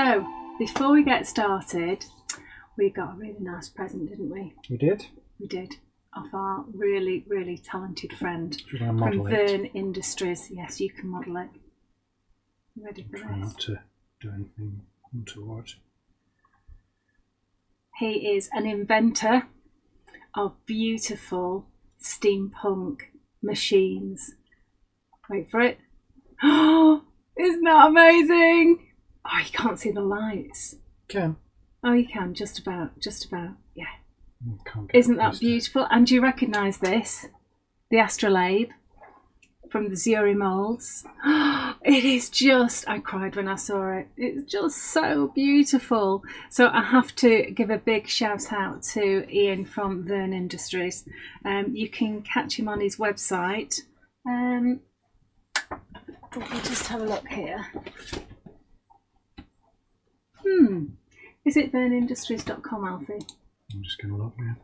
So before we get started, we got a really nice present, didn't we? We did? We did. Off our really, really talented friend from Resin Industries. Yes, you can model it. You ready for Try this? not to do anything untoward. He is an inventor of beautiful steampunk machines. Wait for it. Oh, isn't that amazing? Oh, you can't see the lights. Can. Oh, you can, just about, yeah. Can't Isn't that beautiful? And do you recognise this? The astrolabe from the Zuri molds. It is just, I cried when I saw it. It's just so beautiful. So I have to give a big shout out to Ian from Resin Industries. You can catch him on his website. We'll just have a look here. Is it vernindustries.com, Alfie? I'm just going to look now.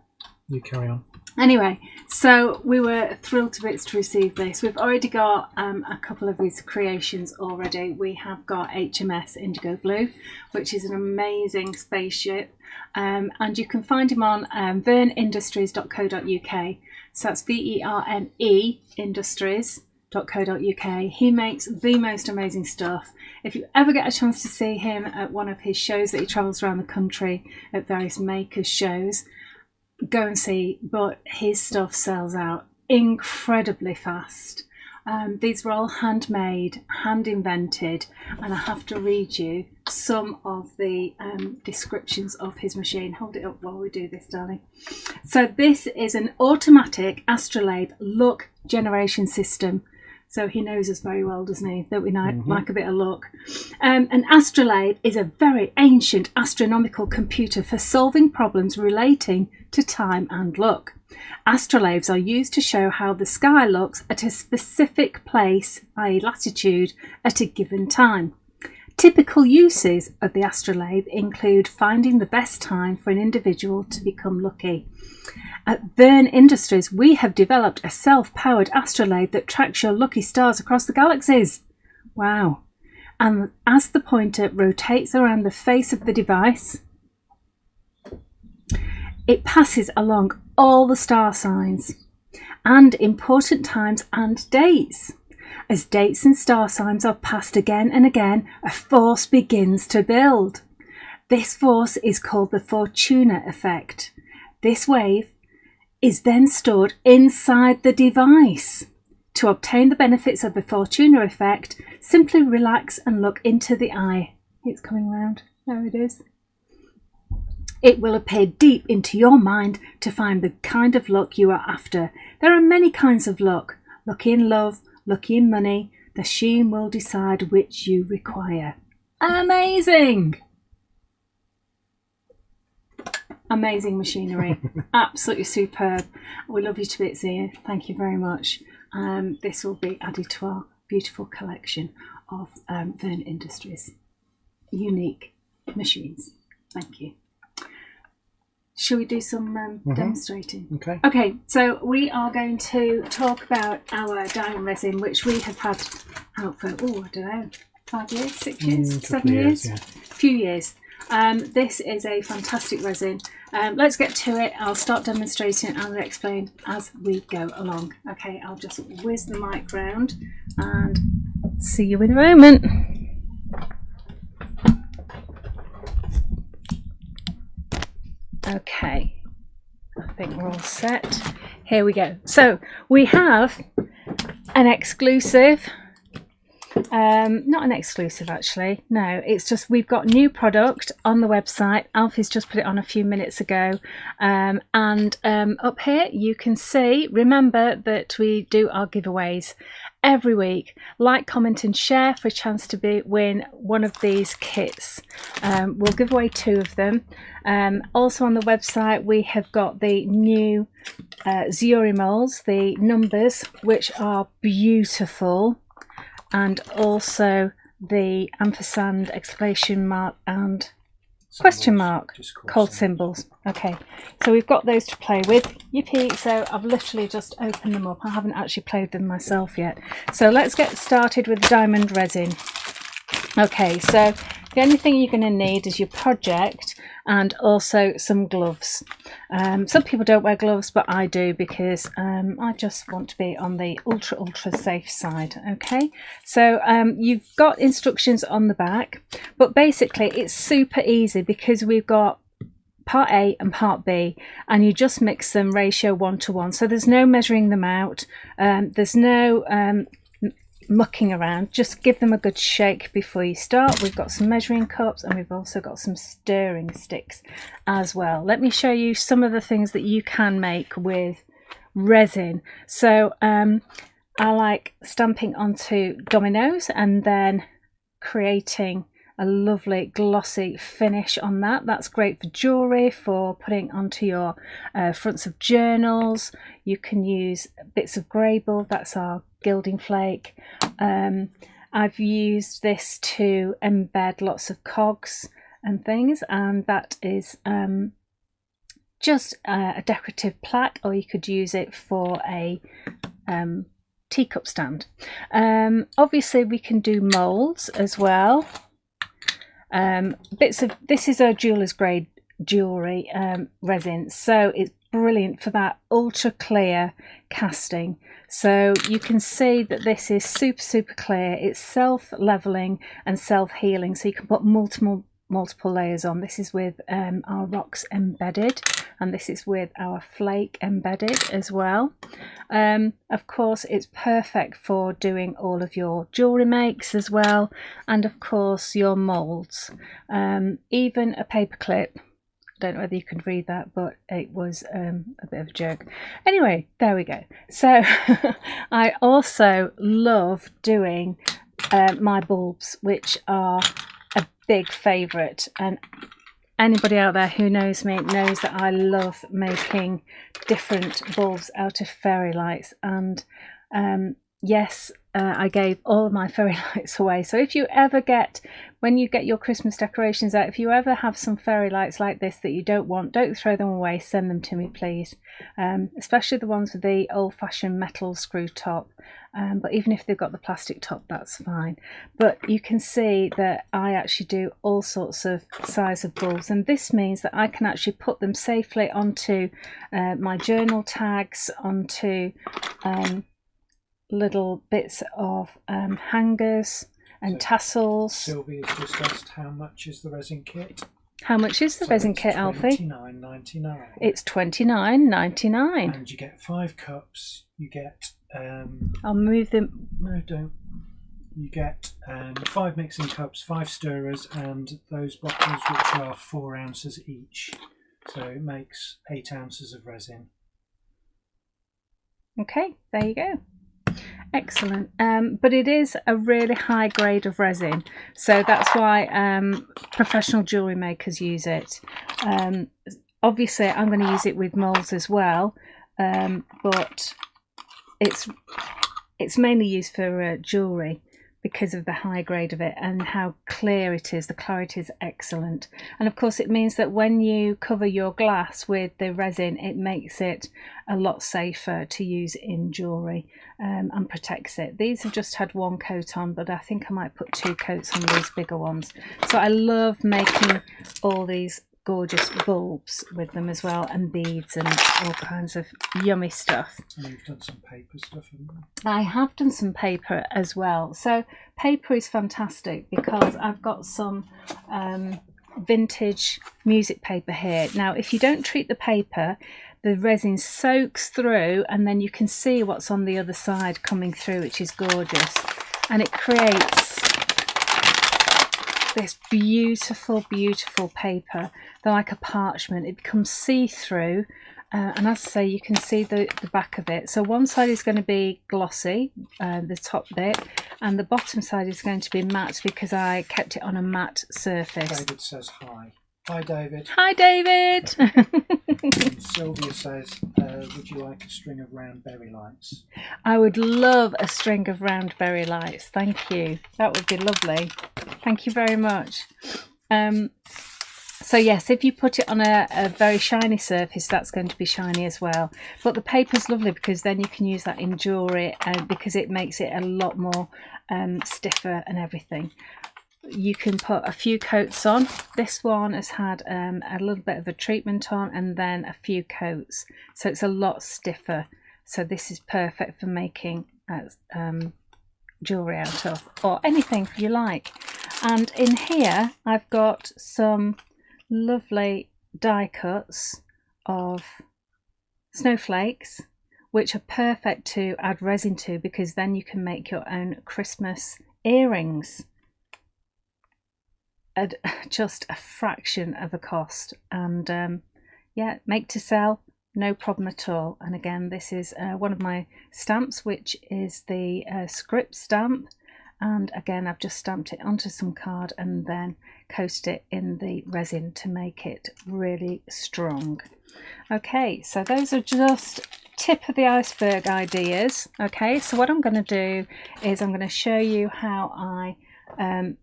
You carry on. Anyway, so we were thrilled to bits to receive this. We've already got a couple of his creations already. We have got HMS Indigo Blue, which is an amazing spaceship. And you can find him on vernindustries.co.uk. So that's VERNE Industries.co.uk. He makes the most amazing stuff. If you ever get a chance to see him at one of his shows that he travels around the country at various makers shows, go and see, but his stuff sells out incredibly fast. These were all handmade, hand invented, and I have to read you some of the descriptions of his machine. Hold it up while we do this, darling. So this is an automatic astrolabe look generation system. So he knows us very well, doesn't he? That we like a bit of luck. An astrolabe is a very ancient astronomical computer for solving problems relating to time and luck. Astrolabes are used to show how the sky looks at a specific place, i.e. latitude, at a given time. Typical uses of the astrolabe include finding the best time for an individual to become lucky. At Resin Industries, we have developed a self-powered astrolabe that tracks your lucky stars across the galaxies. Wow. And as the pointer rotates around the face of the device, it passes along all the star signs and important times and dates. As dates and star signs are passed again and again, a force begins to build. This force is called the Fortuna effect. This wave is then stored inside the device. To obtain the benefits of the Fortuna effect, simply relax and look into the eye. It's coming round. There it is. It will appear deep into your mind to find the kind of luck you are after. There are many kinds of luck. Lucky in love, lucky in money. The machine will decide which you require. Amazing! Amazing machinery. Absolutely superb. We love you to bits, Ian. Thank you very much. This will be added to our beautiful collection of Resin Industries unique machines. Thank you. Shall we do some demonstrating? Okay. Okay, so we are going to talk about our diamond resin, which we have had out for, I don't know, 5 years, 6 years, 7 years? Yeah. A few years. This is a fantastic resin. Let's get to it. I'll start demonstrating and I'll explain as we go along. Okay, I'll just whiz the mic round and see you in a moment. Okay, I think we're all set. Here we go. So we have an exclusive. Not an exclusive actually, no, it's just we've got new product on the website. Alfie's just put it on a few minutes ago, and up here you can see, remember that we do our giveaways every week. Like, comment and share for a chance to win one of these kits. We'll give away 2 of them. Also on the website we have got the new Zuri molds, the numbers, which are beautiful, and also the ampersand, exclamation mark and question mark called symbols. Okay, so we've got those to play with. Yippee! So I've literally just opened them up. I haven't actually played with them myself yet. So let's get started with diamond resin. Okay, so The only thing you're going to need is your project and also some gloves. Some people don't wear gloves, but I do, because I just want to be on the ultra safe side. Okay, so you've got instructions on the back, but basically it's super easy because we've got part A and part B, and you just mix them ratio 1:1. So there's no measuring them out, there's no mucking around. Just give them a good shake before you start. We've got some measuring cups, and we've also got some stirring sticks as well. Let me show you some of the things that you can make with resin. So I like stamping onto dominoes and then creating a lovely glossy finish on that. That's great for jewellery, for putting onto your fronts of journals. You can use bits of greybull, that's our gilding flake. I've used this to embed lots of cogs and things, and that is just a decorative plaque, or you could use it for a teacup stand. Obviously we can do moulds as well. Bits of this is a jeweler's grade jewelry resin, so it's brilliant for that ultra clear casting. So you can see that this is super clear. It's self-leveling and self-healing, so you can put multiple layers on. This is with our rocks embedded, and this is with our flake embedded as well. Of course, it's perfect for doing all of your jewelry makes as well, and of course your molds. Even a paper clip. I don't know whether you can read that, but it was a bit of a joke. Anyway, there we go. So I also love doing my bulbs, which are a big favourite, and anybody out there who knows me knows that I love making different bulbs out of fairy lights. And yes, I gave all of my fairy lights away. So if you ever get, when you get your Christmas decorations out, if you ever have some fairy lights like this that you don't want, don't throw them away, send them to me please. Especially the ones with the old-fashioned metal screw top. But even if they've got the plastic top, that's fine. But you can see that I actually do all sorts of size of bulbs, and this means that I can actually put them safely onto my journal tags, onto little bits of hangers and tassels. Sylvia's just asked, how much is the resin kit? How much is the resin kit, Alfie? $29.99. It's $29.99. And you get 5 cups. You get I'll move them. no, don't. You get 5 mixing cups, 5 stirrers, and those bottles which are 4 ounces each. So it makes 8 ounces of resin. Okay, there you go. Excellent. But it is a really high grade of resin, so that's why professional jewelry makers use it. Obviously I'm going to use it with molds as well, but it's mainly used for jewelry because of the high grade of it and how clear it is. The clarity is excellent, and of course it means that when you cover your glass with the resin, it makes it a lot safer to use in jewelry, and protects it. These have just had 1 coat on, but I think I might put 2 coats on these bigger ones. So I love making all these gorgeous bulbs with them as well, and beads and all kinds of yummy stuff. And you've done some paper stuff, haven't you? I have done some paper as well. So paper is fantastic because I've got some vintage music paper here. Now if you don't treat the paper, the resin soaks through, and then you can see what's on the other side coming through, which is gorgeous, and it creates this beautiful paper. They're like a parchment. It becomes see-through, and as I say, you can see the back of it. So one side is going to be glossy, the top bit, and the bottom side is going to be matte because I kept it on a matte surface. David says hi. Hi David. Hi David. And Sylvia says, would you like a string of round berry lights? I would love a string of round berry lights. Thank you. That would be lovely. Thank you very much. So yes, if you put it on a very shiny surface, that's going to be shiny as well. But the paper's lovely because then you can use that in jewellery, because it makes it a lot more stiffer and everything. you can put a few coats on. This one has had a little bit of a treatment on and then a few coats, so it's a lot stiffer. So this is perfect for making jewellery out of, or anything you like. And in here I've got some lovely die cuts of snowflakes, which are perfect to add resin to, because then you can make your own Christmas earrings at just a fraction of the cost. And yeah, make to sell, no problem at all. And again, this is one of my stamps, which is the script stamp. And again, I've just stamped it onto some card and then coated it in the resin to make it really strong. Okay, so those are just tip of the iceberg ideas. Okay, so what I'm going to do is I'm going to show you how I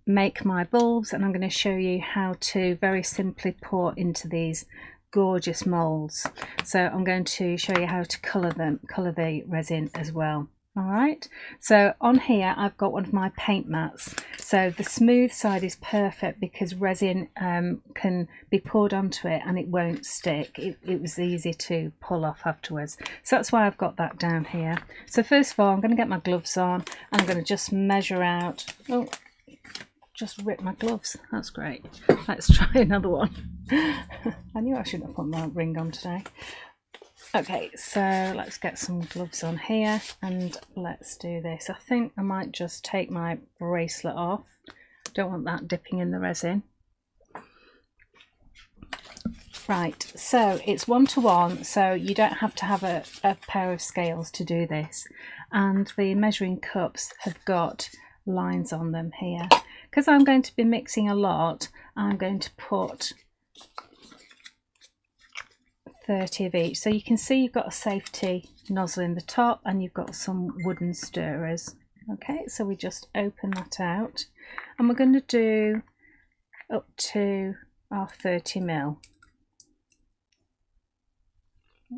make my bulbs, and I'm going to show you how to very simply pour into these gorgeous molds. So I'm going to show you how to colour the resin as well. All right, so on here I've got one of my paint mats. So the smooth side is perfect because resin can be poured onto it and it won't stick. It was easy to pull off afterwards. So that's why I've got that down here. So first of all, I'm going to get my gloves on and I'm going to just measure out. Oh, just rip my gloves. That's great. Let's try another one. I knew I shouldn't have put my ring on today. Okay, so let's get some gloves on here and let's do this. I think I might just take my bracelet off. Don't want that dipping in the resin. Right, so it's 1:1, so you don't have to have a pair of scales to do this. And the measuring cups have got lines on them here. Because I'm going to be mixing a lot, I'm going to put 30 of each. So you can see you've got a safety nozzle in the top and you've got some wooden stirrers. Okay, so we just open that out and we're going to do up to our 30 ml.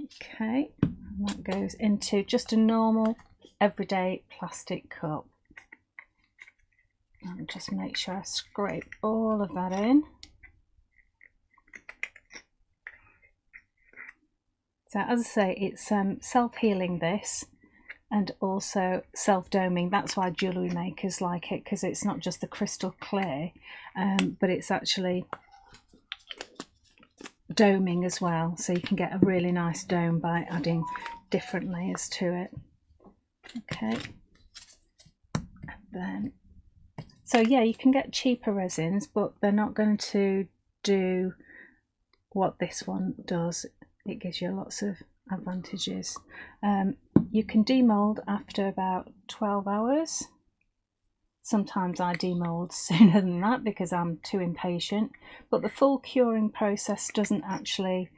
Okay, and that goes into just a normal everyday plastic cup. And just make sure I scrape all of that in. So as I say, it's self-healing this, and also self-doming. That's why jewellery makers like it, because it's not just the crystal clear, but it's actually doming as well. So you can get a really nice dome by adding different layers to it. Okay. And then, so yeah, you can get cheaper resins, but they're not going to do what this one does. It gives you lots of advantages. You can demold after about 12 hours. Sometimes I demold sooner than that because I'm too impatient, but the full curing process doesn't actually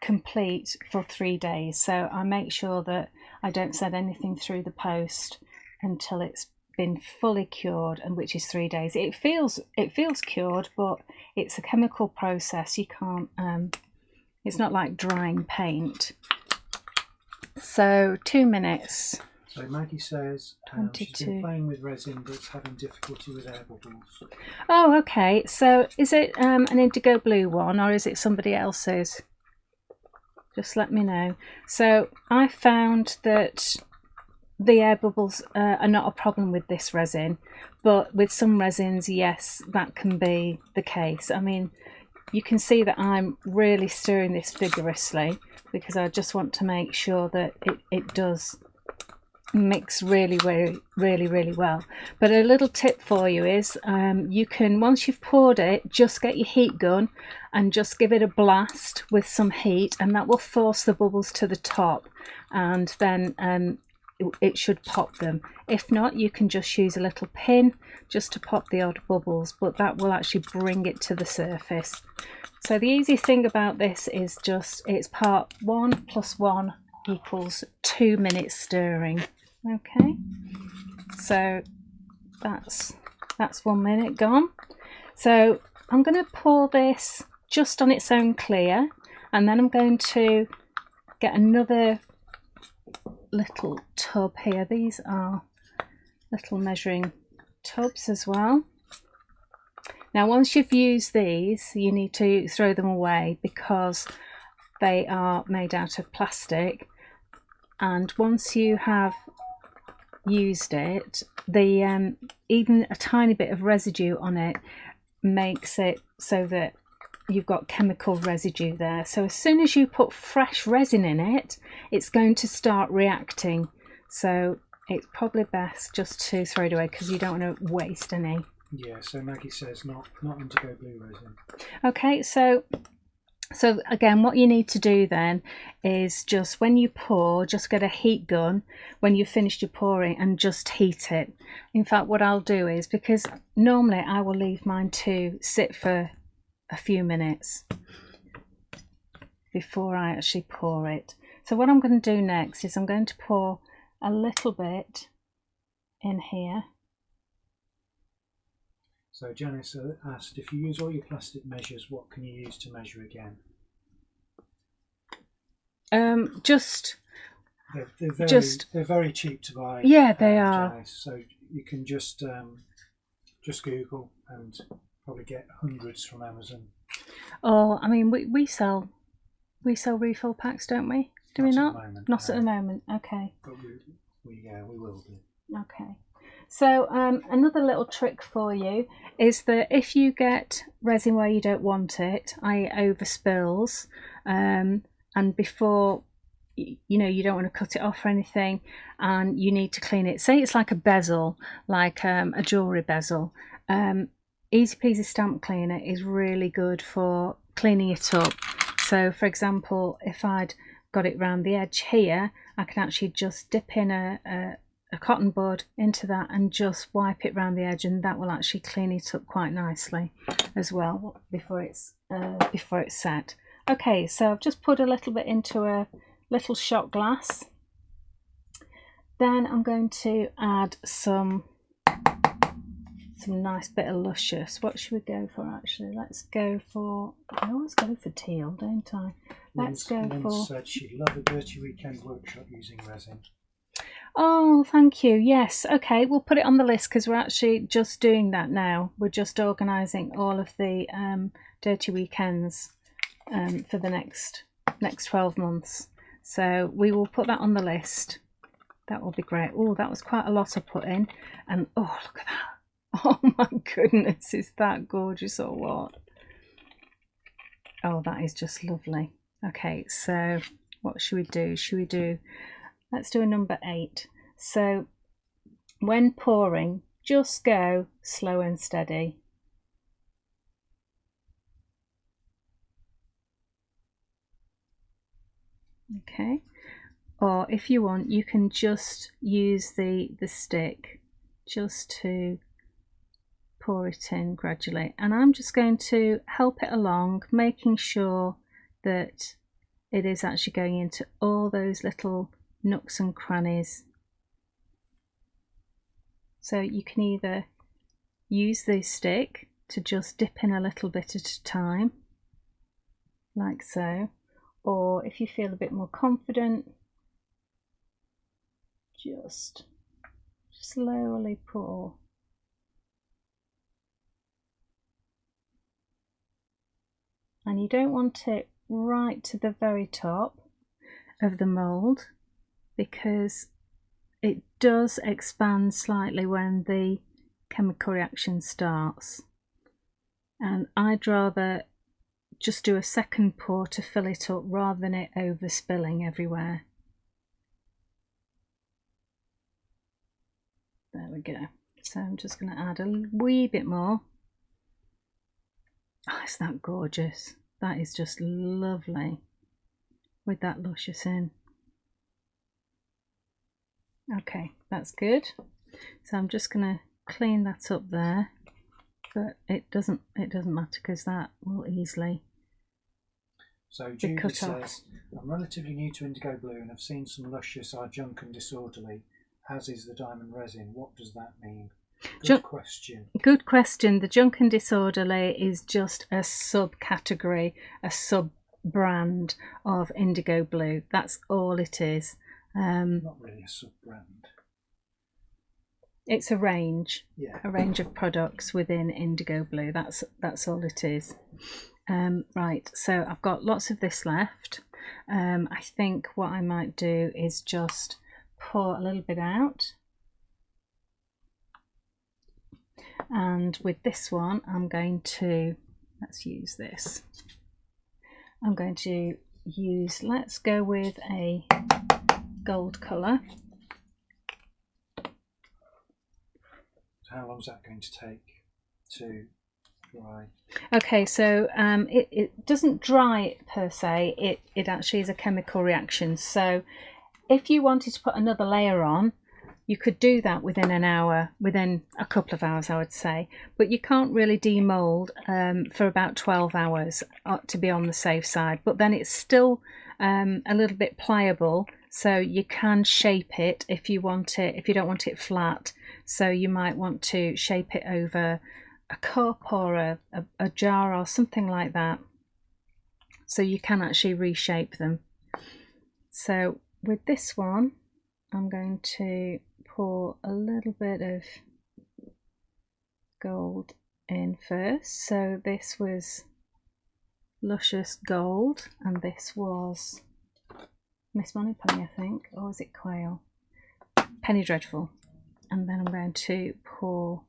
complete for 3 days. So I make sure that I don't send anything through the post until it's been fully cured, and which is 3 days. It feels cured, but it's a chemical process. You can't it's not like drying paint. So 2 minutes. So Maggie says she's been playing with resin but it's having difficulty with air bubbles. Oh, okay. So is it an indigo blue one or is it somebody else's? Just let me know. So I found that the air bubbles are not a problem with this resin, but with some resins, yes, that can be the case. I mean, you can see that I'm really stirring this vigorously because I just want to make sure that it does mix really well. But a little tip for you is you can, once you've poured it, just get your heat gun and just give it a blast with some heat, and that will force the bubbles to the top, and then it should pop them. If not, you can just use a little pin just to pop the odd bubbles, but that will actually bring it to the surface. So the easy thing about this is just it's part 1 + 1 = 2 minutes stirring. Okay, so that's 1 minute gone. So I'm going to pour this just on its own clear, and then I'm going to get another little tub here. These are little measuring tubs as well. Now once you've used these, you need to throw them away because they are made out of plastic, and once you have used it, the even a tiny bit of residue on it makes it so that you've got chemical residue there. So as soon as you put fresh resin in it, it's going to start reacting. So it's probably best just to throw it away because you don't want to waste any. Yeah, so Maggie says not indigo blue resin. Okay, so again, what you need to do then is just when you pour, just get a heat gun when you've finished your pouring and just heat it. In fact, what I'll do is, because normally I will leave mine to sit for a few minutes before I actually pour it. So what I'm going to do next is I'm going to pour a little bit in here. So Janice asked, if you use all your plastic measures, what can you use to measure again? They're very cheap to buy. Yeah, they are. Janice, so you can just Google and probably get hundreds from Amazon. Oh, I mean, we sell refill packs, don't we? Do we not? Not at the moment. Okay. But we will do. Okay. So another little trick for you is that if you get resin where you don't want it, i.e. overspills, and before you don't want to cut it off or anything, and you need to clean it. Say it's like a bezel, like a jewellery bezel. Easy Peasy Stamp Cleaner is really good for cleaning it up. So for example, if I'd got it round the edge here, I can actually just dip in a cotton bud into that and just wipe it round the edge, and that will actually clean it up quite nicely as well before it's set. Okay, so I've just put a little bit into a little shot glass. Then I'm going to add some nice bit of luscious. What should we go for actually? Let's go for, I always go for teal, don't I? Let's go for... Lynn said she'd love a Dirty Weekend workshop using resin. Oh, thank you. Yes. Okay, we'll put it on the list because we're actually just doing that now. We're just organising all of the Dirty Weekends for the next 12 months. So we will put that on the list. That will be great. Oh, that was quite a lot to put in. And oh, look at that. Oh my goodness, is that gorgeous or what? Oh, that is just lovely. Okay, so what should we do? Let's do a number 8. So when pouring, just go slow and steady. Okay, or if you want, you can just use the stick just to pour it in gradually, and I'm just going to help it along, making sure that it is actually going into all those little nooks and crannies. So you can either use the stick to just dip in a little bit at a time, like so, or if you feel a bit more confident, just slowly pour. And you don't want it right to the very top of the mould because it does expand slightly when the chemical reaction starts. And I'd rather just do a second pour to fill it up rather than it overspilling everywhere. There we go. So I'm just going to add a wee bit more. Oh, isn't that gorgeous? That is just lovely with that luscious in. Okay, that's good. So I'm just going to clean that up there, but it doesn't matter because that will easily so be Judy cut off. Says, I'm relatively new to indigo blue and have seen some luscious are junk and disorderly, as is the diamond resin. What does that mean? Good question. Good question. The junk and disorderly is just a subcategory, a sub-brand of indigo blue. That's all it is. Not really a sub-brand. It's a range. Yeah. A range of products within Indigo Blue. That's all it is. Right, so I've got lots of this left. I think what I might do is just pour a little bit out. And with this one, I'm going to, let's use this. I'm going to use, let's go with a gold colour. How long is that going to take to dry? Okay, so it doesn't dry per se, it actually is a chemical reaction. So if you wanted to put another layer on, you could do that within an hour, within a couple of hours, I would say. But you can't really demold for about 12 hours to be on the safe side. But then it's still a little bit ple, so you can shape it if you want it, if you don't want it flat. So you might want to shape it over a cup or a jar or something like that. So you can actually reshape them. So with this one, I'm going to pour a little bit of gold in first. So this was Luscious Gold, and this was Miss Moneypenny, I think, or was it Quail? Penny Dreadful. And then I'm going to pour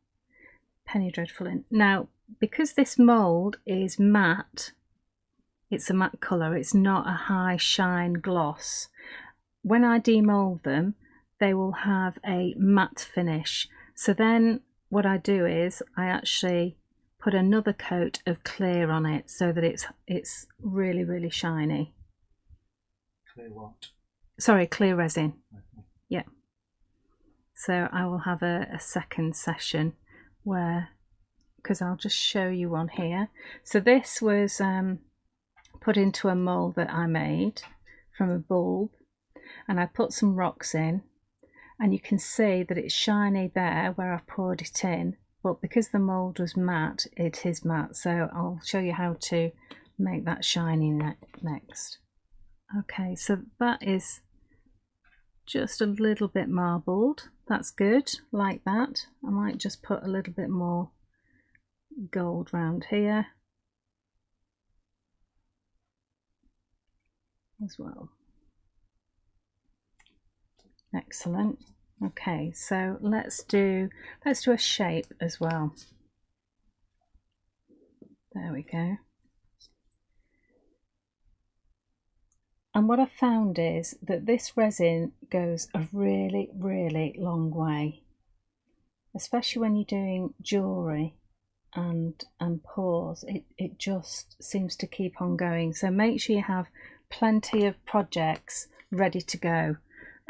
Penny Dreadful in. Now, because this mould is matte, it's a matte colour, it's not a high shine gloss. When I demold them, they will have a matte finish. So then what I do is I actually put another coat of clear on it so that it's really, really shiny. Clear what? Sorry, clear resin. Okay. Yeah. So I will have a second session where, because I'll just show you one here. So this was put into a mould that I made from a bulb, and I put some rocks in, and you can see that it's shiny there where I've poured it in, but because the mould was matte, it is matte. So I'll show you how to make that shiny next. Okay, so that is just a little bit marbled. That's good, like that. I might just put a little bit more gold round here as well. Excellent. Okay, so let's do a shape as well. There we go. And what I found is that this resin goes a really, really long way, especially when you're doing jewellery and pours. It just seems to keep on going. So make sure you have plenty of projects ready to go.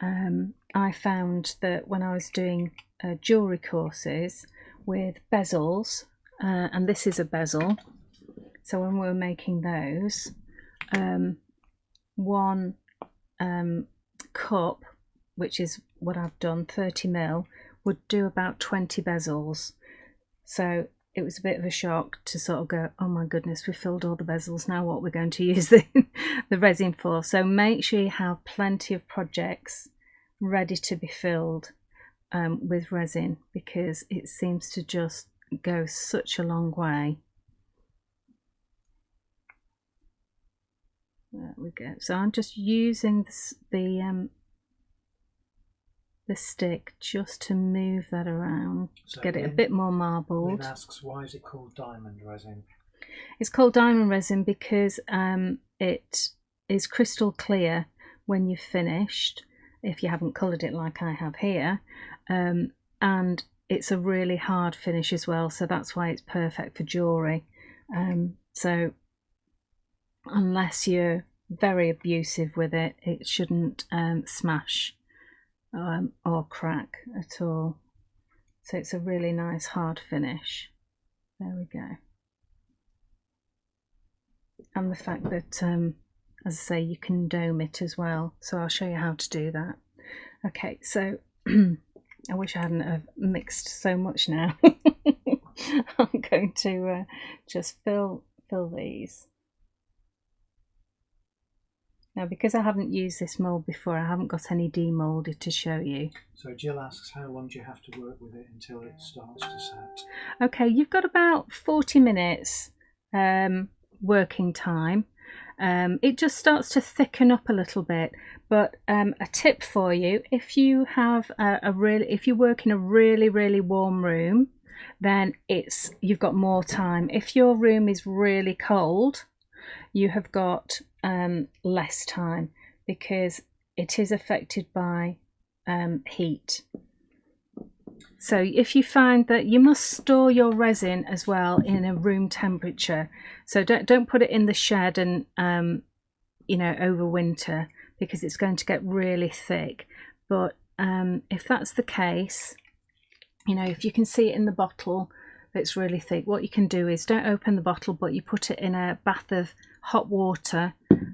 I found that when I was doing jewellery courses with bezels, and this is a bezel, so when we were making those, one cup, which is what I've done, 30ml, would do about 20 bezels. So it was a bit of a shock to sort of go, oh my goodness, we filled all the bezels, now what we're going to use the resin for. So make sure you have plenty of projects ready to be filled with resin, because it seems to just go such a long way. There we go. So I'm just using the stick just to move that around, to get it a bit more marbled. Lynn asks, why is it called diamond resin? It's called diamond resin because it is crystal clear when you've finished, if you haven't coloured it like I have here, and it's a really hard finish as well, so that's why it's perfect for jewellery. So unless you're very abusive with it, it shouldn't smash or crack at all. So it's a really nice hard finish. There we go. And the fact that, as I say, you can dome it as well. So I'll show you how to do that. Okay, so I wish I hadn't have mixed so much now. I'm going to just fill these. Now, because I haven't used this mould before, I haven't got any demoulded to show you. So Jill asks, how long do you have to work with it until it starts to set? Okay, you've got about 40 minutes working time. It just starts to thicken up a little bit, but a tip for you: if you have if you work in a really warm room, then you've got more time. If your room is really cold, you have got less time, because it is affected by heat. So if you find that you must store your resin as well in a room temperature, so don't put it in the shed and over winter, because it's going to get really thick. But if that's the case, if you can see it in the bottle that's really thick, what you can do is don't open the bottle, but you put it in a bath of hot water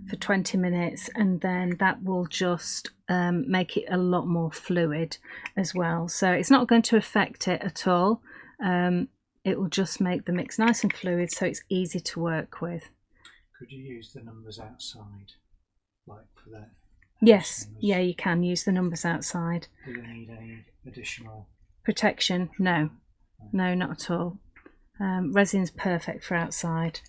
for 20 minutes, and then that will just make it a lot more fluid as well. So it's not going to affect it at all. It will just make the mix nice and fluid, so it's easy to work with. Could you use the numbers outside, like for that? Yes, yeah, you can use the numbers outside. Do you need any additional protection? No, not at all. Resin's perfect for outside.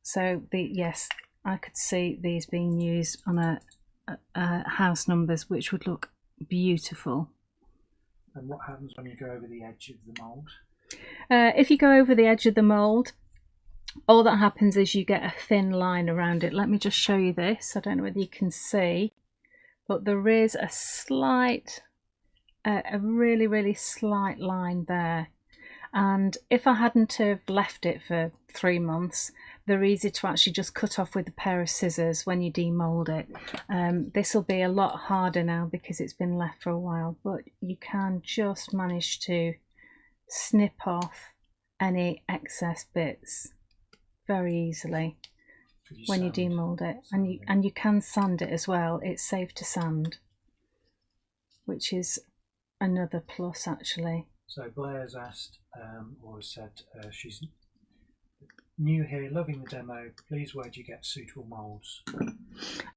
So yes, I could see these being used on a house numbers, which would look beautiful. And what happens when you go over the edge of the mould? If you go over the edge of the mould, all that happens is you get a thin line around it. Let me just show you this. I don't know whether you can see, but there is a slight, a really slight line there. And if I hadn't have left it for 3 months, they're easy to actually just cut off with a pair of scissors when you demold it. This will be a lot harder now because it's been left for a while, but you can just manage to snip off any excess bits very easily when you demold it. And you can sand it as well. It's safe to sand, which is another plus actually. So Blair's asked, or said, she's new here, loving the demo. Please, where do you get suitable moulds?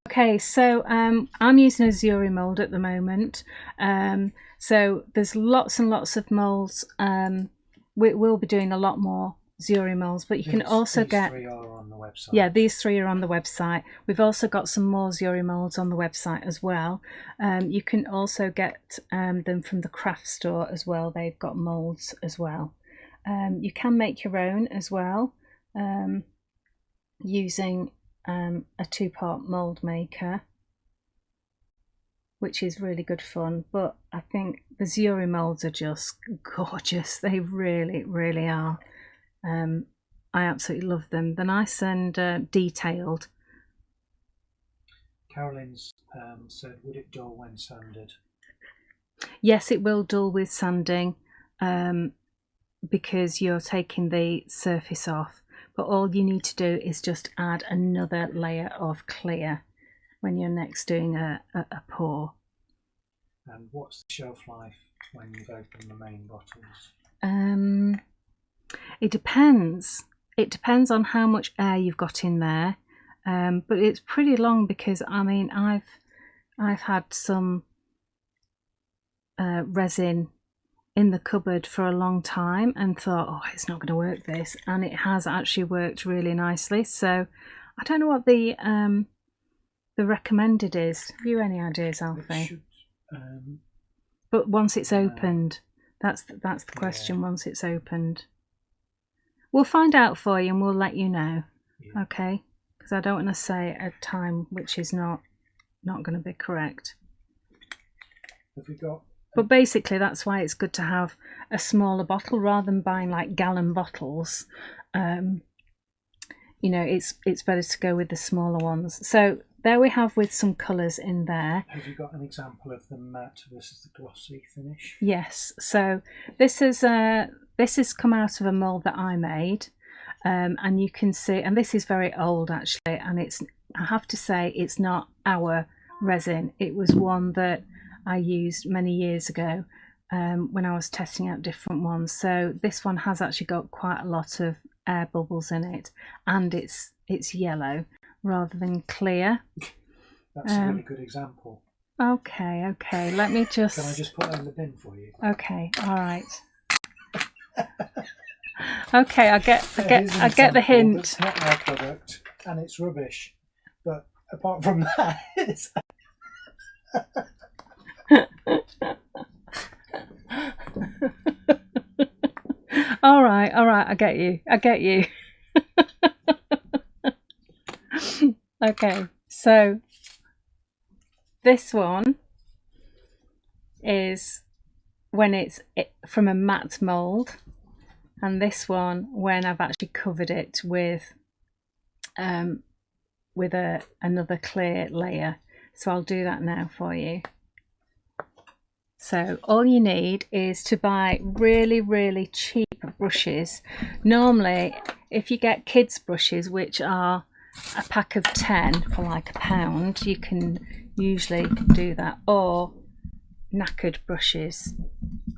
Okay, so I'm using a Zuri mould at the moment. So there's lots and lots of moulds. We'll be doing a lot more Zuri moulds, but you can also get... These 3 are on the website. Yeah, these 3 are on the website. We've also got some more Zuri moulds on the website as well. You can also get them from the craft store as well. They've got moulds as well. You can make your own as well, using a 2-part mould maker, which is really good fun. But I think the Zuri moulds are just gorgeous. They really are. I absolutely love them. They're nice and detailed. Carolyn's said, would it dull when sanded? Yes, it will dull with sanding, because you're taking the surface off. But all you need to do is just add another layer of clear when you're next doing a pour. And what's the shelf life when you've opened the main bottles? It depends. It depends on how much air you've got in there, but it's pretty long, because I mean I've had some resin in the cupboard for a long time and thought, oh, it's not going to work this, and it has actually worked really nicely. So I don't know what the recommended is. Have you any ideas, Alfie? But once it's opened, that's the question. Yeah. Once it's opened, we'll find out for you and we'll let you know. Yeah. Okay, because I don't want to say a time which is not going to be correct. Have we got? But basically, that's why it's good to have a smaller bottle rather than buying like gallon bottles. It's better to go with the smaller ones. So there we have with some colours in there. Have you got an example of the matte versus the glossy finish? Yes. So this has come out of a mould that I made, and you can see, and this is very old actually, and I have to say it's not our resin. It was one that I used many years ago when I was testing out different ones. So this one has actually got quite a lot of air bubbles in it, and it's yellow, rather than clear. That's a really good example. Okay, let me just... Can I just put that in the bin for you? Okay, all right. Okay, I get the hint. It's not our product and it's rubbish, but apart from that, it's... all right, I get you. Okay, so this one is when it's from a matte mould, and this one when I've actually covered it with another clear layer. So I'll do that now for you. So all you need is to buy really cheap brushes. Normally, if you get kids brushes, which are a pack of 10 for like £1, you can usually do that, or knackered brushes,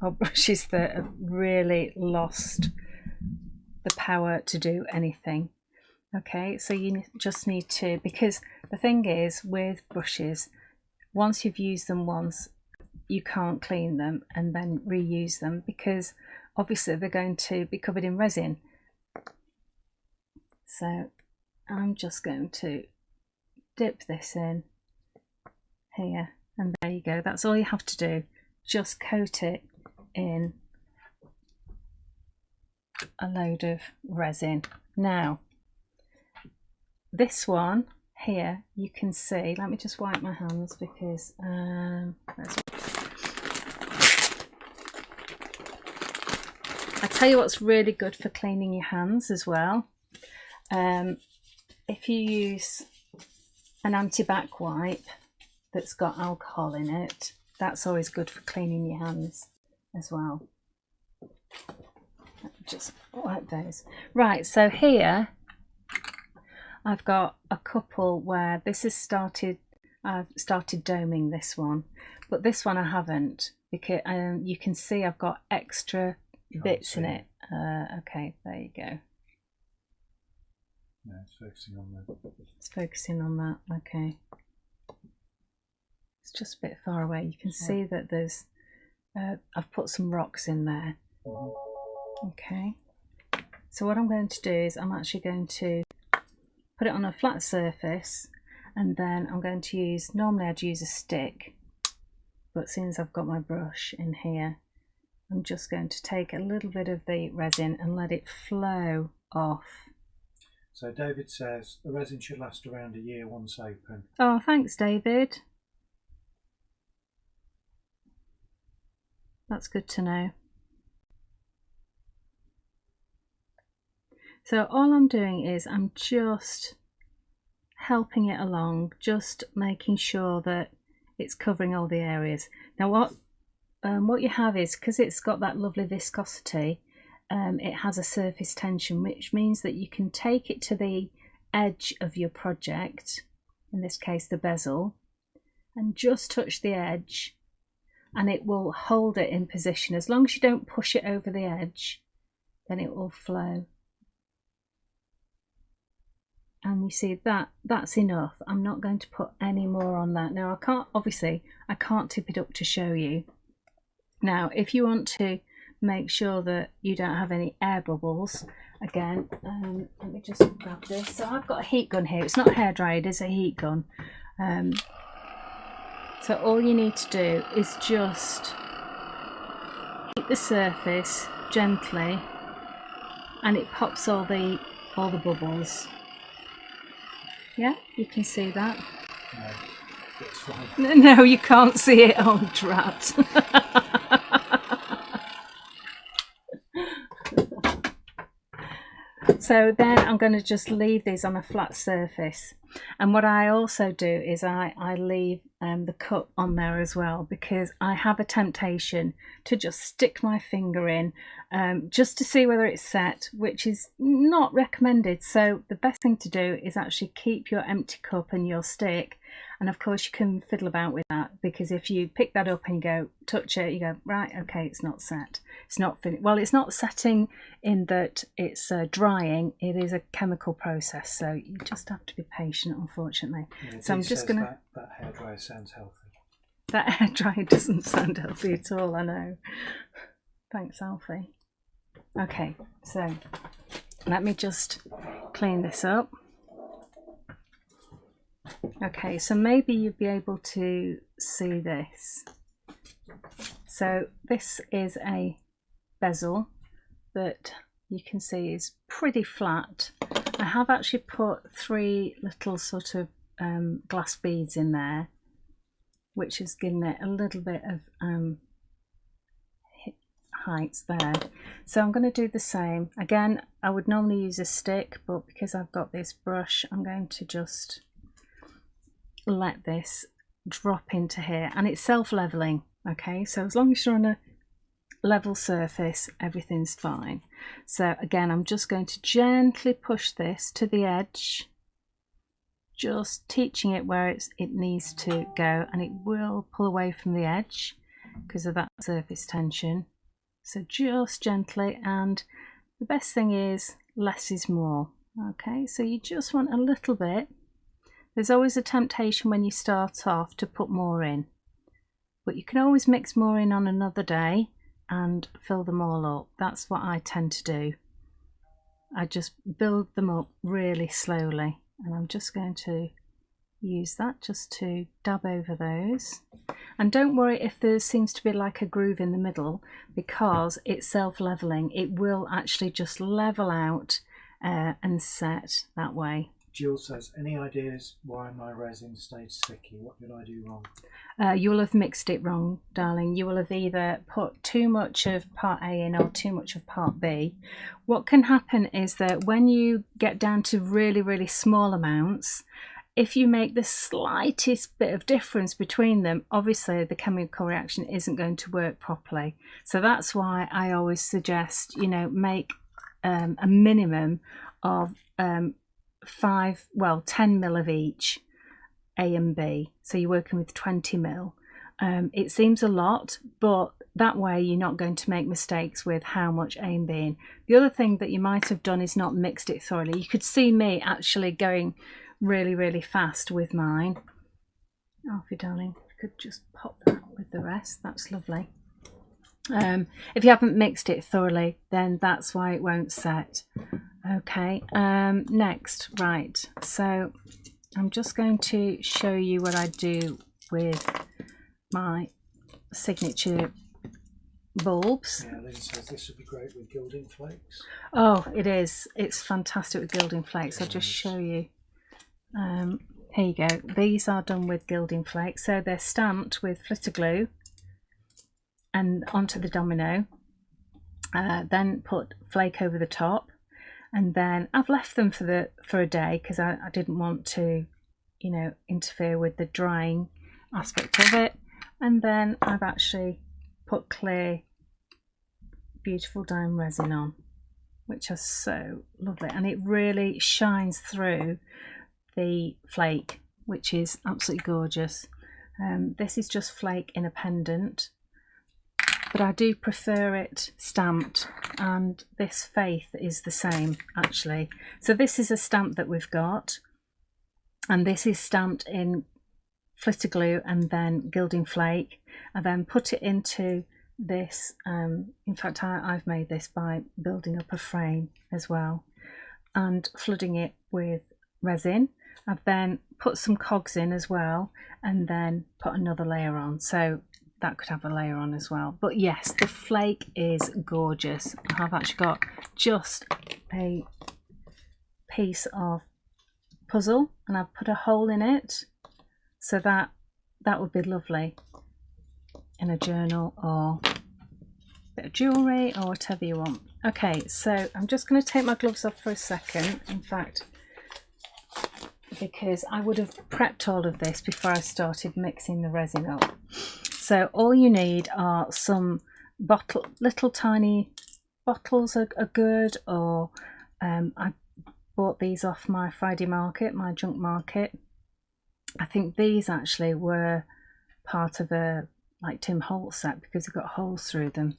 or brushes that have really lost the power to do anything. Okay, so you just need to, because the thing is with brushes, once you've used them once, you can't clean them and then reuse them, because obviously they're going to be covered in resin. So I'm just going to dip this in here, and there you go. That's all you have to do. Just coat it in a load of resin. Now, this one here, you can see, let me just wipe my hands because I tell you what's really good for cleaning your hands as well. If you use an anti-bac wipe that's got alcohol in it, that's always good for cleaning your hands as well. Just wipe those. Right, so here I've got a couple where this has started, I've started doming this one, but this one I haven't, because you can see I've got extra bits in it. Okay, there you go. No, it's focusing on that. It's focusing on that, okay. It's just a bit far away. You can see that there's, I've put some rocks in there. Okay, so what I'm going to do is I'm actually going to put it on a flat surface, and then I'm going to use, normally I'd use a stick, but since I've got my brush in here, I'm just going to take a little bit of the resin and let it flow off. So David says the resin should last around a year once open. Oh, thanks David. That's good to know. So all I'm doing is I'm just helping it along, just making sure that it's covering all the areas. Now what you have is, because it's got that lovely viscosity, it has a surface tension, which means that you can take it to the edge of your project, in this case the bezel, and just touch the edge, and it will hold it in position. As long as you don't push it over the edge, then it will flow. And you see that's enough. I'm not going to put any more on that. Now I can't tip it up to show you. Now if you want to make sure that you don't have any air bubbles, again, let me just grab this. So I've got a heat gun here. It's not a hairdryer, it is a heat gun. So all you need to do is just heat the surface gently, and it pops all the bubbles. Yeah, you can see that. No, it's fine. No, you can't see it. Oh, drat. So then I'm going to just leave these on a flat surface. And what I also do is I leave the cup on there as well, because I have a temptation to just stick my finger in just to see whether it's set, which is not recommended. So the best thing to do is actually keep your empty cup and your stick, and of course you can fiddle about with that, because if you pick that up and you go touch it, you go, right, okay, it's not set, it's not finished. Well, it's not setting in that it's drying, it is a chemical process, so you just have to be patient, unfortunately. Yeah, so I'm just gonna that hairdryer sounds healthy. That hairdryer doesn't sound healthy at all, I know. Thanks, Alfie. Okay, so let me just clean this up. Okay, so maybe you'd be able to see this. So this is a bezel that you can see is pretty flat. I have actually put 3 little sort of glass beads in there, which has given it a little bit of height there. So I'm going to do the same. Again, I would normally use a stick, but because I've got this brush, I'm going to just let this drop into here, and it's self-leveling. Okay, so as long as you're on a level surface, everything's fine. So again, I'm just going to gently push this to the edge, just teaching it where it needs to go, and it will pull away from the edge because of that surface tension. So just gently, and the best thing is less is more. Okay, so you just want a little bit. There's always a temptation when you start off to put more in, but you can always mix more in on another day and fill them all up. That's what I tend to do. I just build them up really slowly, and I'm just going to use that just to dab over those. And don't worry if there seems to be like a groove in the middle, because it's self-leveling. It will actually just level out and set that way. Jill says, any ideas why my resin stayed sticky? What did I do wrong? You will have mixed it wrong, darling. You will have either put too much of part A in or too much of part B. What can happen is that when you get down to really, really small amounts, if you make the slightest bit of difference between them, obviously the chemical reaction isn't going to work properly. So that's why I always suggest, you know, make a minimum of 10 mil of each, A and B. So you're working with 20 mil. It seems a lot, but that way you're not going to make mistakes with how much A and B in. The other thing that you might have done is not mixed it thoroughly. You could see me actually going really, really fast with mine. Alfie, darling, if you could just pop that with the rest, that's lovely. If you haven't mixed it thoroughly, then that's why it won't set. Okay, next, right, so I'm just going to show you what I do with my signature bulbs. Yeah, Lynn says this would be great with gilding flakes. Oh, it is. It's fantastic with gilding flakes. I'll just show you. Here you go. These are done with gilding flakes. So they're stamped with flitter glue and onto the domino. Then put flake over the top. And then I've left them for a day because I didn't want to, you know, interfere with the drying aspect of it. And then I've actually put clear, beautiful dime resin on, which is so lovely, and it really shines through the flake, which is absolutely gorgeous. This is just flake in a pendant, but I do prefer it stamped, and this Faith is the same actually. So this is a stamp that we've got, and this is stamped in flitter glue and then gilding flake. I then put it into this, in fact I've made this by building up a frame as well and flooding it with resin. I've then put some cogs in as well and then put another layer on, so that could have a layer on as well. But yes, the flake is gorgeous. I've actually got just a piece of puzzle and I've put a hole in it, so that would be lovely in a journal or a bit of jewellery or whatever you want. Okay, so I'm just going to take my gloves off for a second. In fact, because I would have prepped all of this before I started mixing the resin up. So all you need are some little tiny bottles are good, or I bought these off my Friday market, my junk market. I think these actually were part of a like Tim Holtz set because they've got holes through them.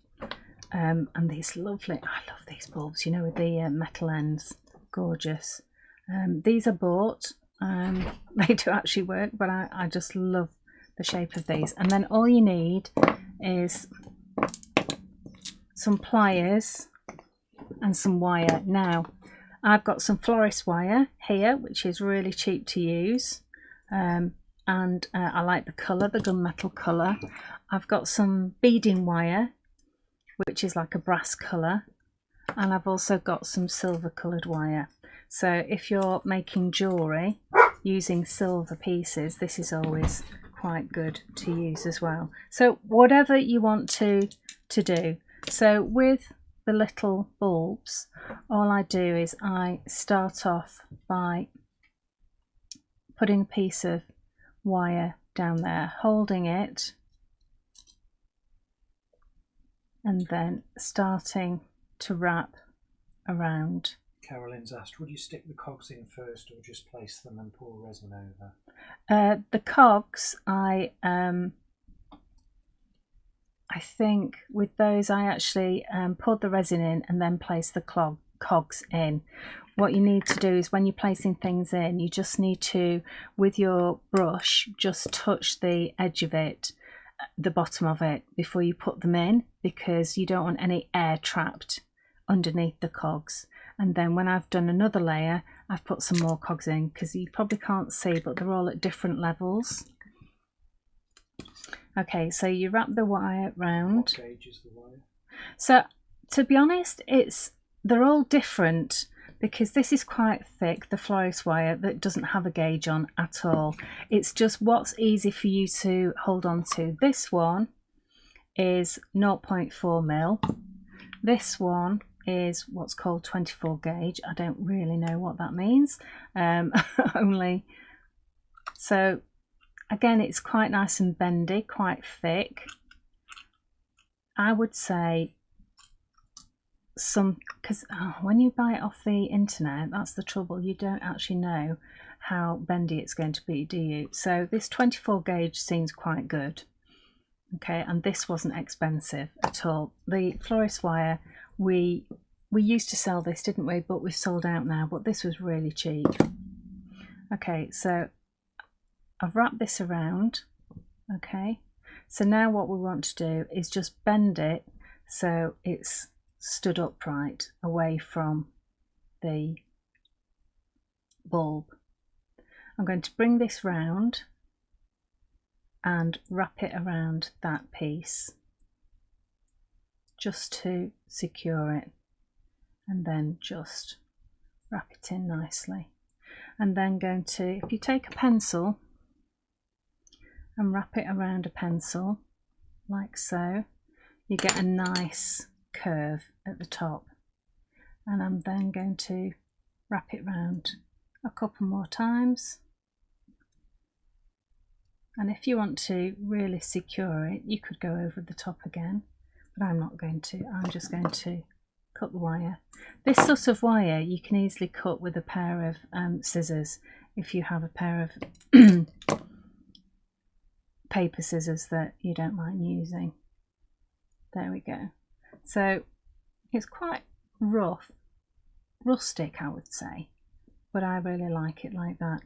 And these lovely, I love these bulbs, you know, with the metal ends, gorgeous. These are bought, they do actually work, but I just love the shape of these. And then all you need is some pliers and some wire. Now I've got some florist wire here, which is really cheap to use, and I like the colour, the gunmetal colour. I've got some beading wire, which is like a brass colour, and I've also got some silver coloured wire. So if you're making jewellery using silver pieces, this is always quite good to use as well. So whatever you want to do. So with the little bulbs, all I do is I start off by putting a piece of wire down there, holding it, and then starting to wrap around. Carolyn's asked, would you stick the cogs in first or just place them and pour resin over? The cogs, I think with those I actually poured the resin in and then placed the cogs in. What you need to do is when you're placing things in, you just need to, with your brush, just touch the edge of it, the bottom of it, before you put them in, because you don't want any air trapped underneath the cogs. And then when I've done another layer, I've put some more cogs in, because you probably can't see, but they're all at different levels. Okay, so you wrap the wire round. What gauge is the wire? So to be honest, they're all different, because this is quite thick, the florist wire, that doesn't have a gauge on at all. It's just what's easy for you to hold on to. This one is 0.4mm. This one is what's called 24 gauge. I don't really know what that means. Only so again, it's quite nice and bendy, quite thick. I would say because when you buy it off the internet, that's the trouble, you don't actually know how bendy it's going to be, do you? So this 24 gauge seems quite good. Okay, and this wasn't expensive at all. The florist wire, we used to sell this, didn't we? But we've sold out now, but this was really cheap. Okay, so I've wrapped this around. Okay, so now what we want to do is just bend it so it's stood upright away from the bulb. I'm going to bring this round and wrap it around that piece just to secure it, and then just wrap it in nicely. And then going to, if you take a pencil and wrap it around a pencil like so, you get a nice curve at the top. And I'm then going to wrap it round a couple more times. And if you want to really secure it, you could go over the top again, but I'm not going to. I'm just going to cut the wire. This sort of wire you can easily cut with a pair of scissors, if you have a pair of paper scissors that you don't mind using. There we go. So it's quite rough, rustic I would say, but I really like it like that.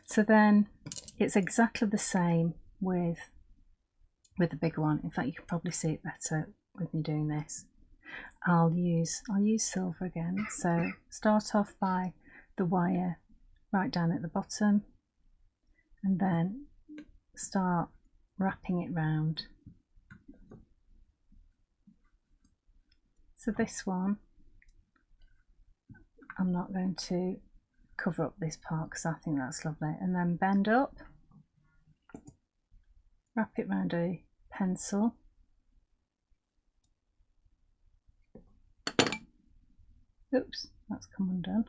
So then it's exactly the same with the bigger one. In fact, you can probably see it better with me doing this. I'll use silver again. So start off by the wire right down at the bottom, and then start wrapping it round. So this one, I'm not going to cover up this part because I think that's lovely. And then bend up, wrap it round a pencil, oops, that's come undone,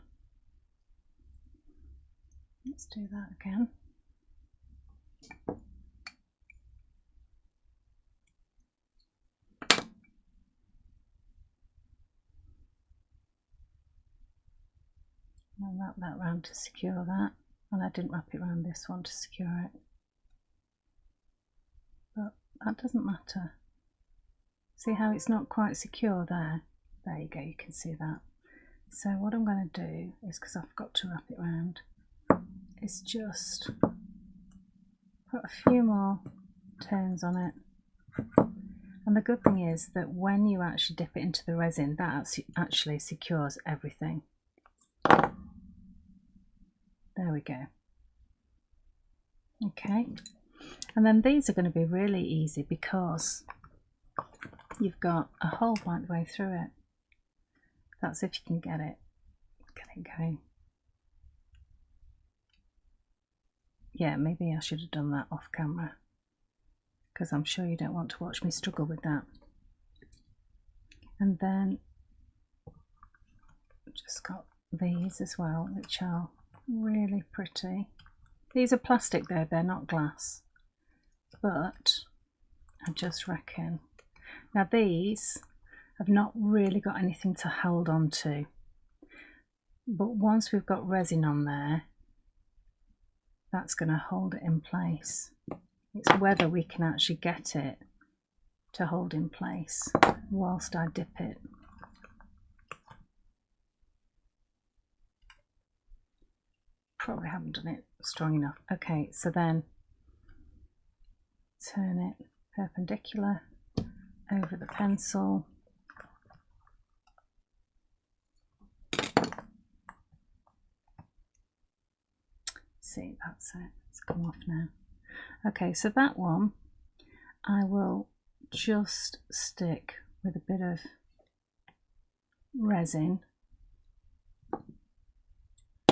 Let's do that again. I'll wrap that round to secure that, and I didn't wrap it around this one to secure it, but that doesn't matter. See how it's not quite secure there? There you go, you can see that. So what I'm going to do is, because I've got to wrap it round, is just put a few more turns on it. And the good thing is that when you actually dip it into the resin, that actually secures everything. There we go. Okay, and then these are going to be really easy because you've got a hole right the way through it. That's if you can get it going. Yeah, maybe I should have done that off camera, because I'm sure you don't want to watch me struggle with that. And then just got these as well, which are really pretty. These are plastic though, they're not glass, but I just reckon, now these have not really got anything to hold on to, but once we've got resin on there, that's going to hold it in place. It's whether we can actually get it to hold in place whilst I dip it. Probably haven't done it strong enough. Okay, so then turn it perpendicular over the pencil. See, that's it. It's come off now. Okay, so that one I will just stick with a bit of resin.